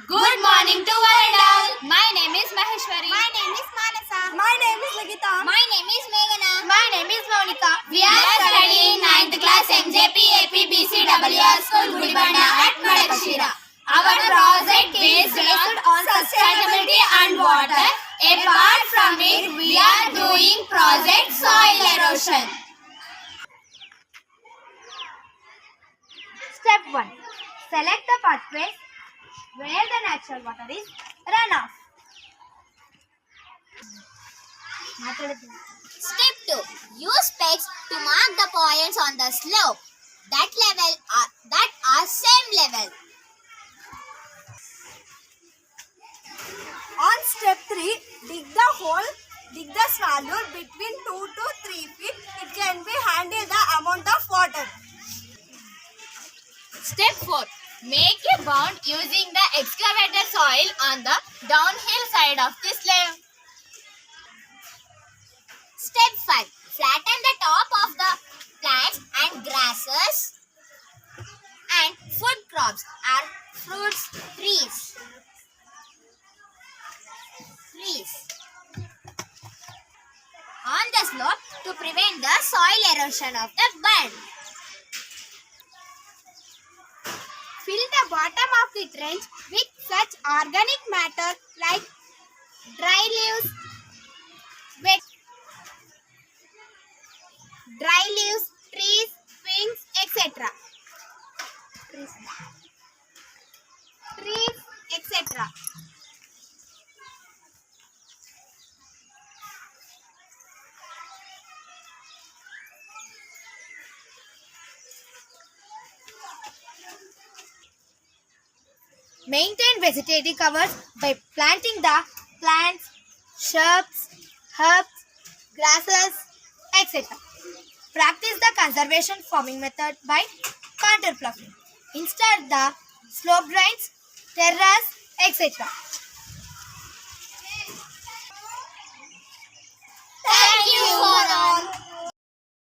Good morning to one and all. My name is Maheshwari. My name is Manasa. My name is Ligita. My name is Meghana. My name is Monica. We are studying 9th class MJP APBCWR School Gudibanda at Madakashira. Our project is based on sustainability and water. Apart from it, we are doing project soil erosion. Step 1. Select the pathways where the natural water is runoff. Step 2. Use pegs to mark the points on the slope that are same level. On step 3, dig the swallow between 2 to 3 feet. It can be handle the amount of water. Step 4. Make a bound using the excavated soil on the downhill side of the slab. Step 5. Flatten the top of the plants and grasses and food crops are fruits trees. On the slope to prevent the soil erosion of the bed. Fill the bottom of the trench with such organic matter like dry leaves, trees, twigs, etc. Maintain vegetative covers by planting the plants, shrubs, herbs, grasses, etc. Practice the conservation farming method by contour ploughing. Install the slope drains, terrace, etc.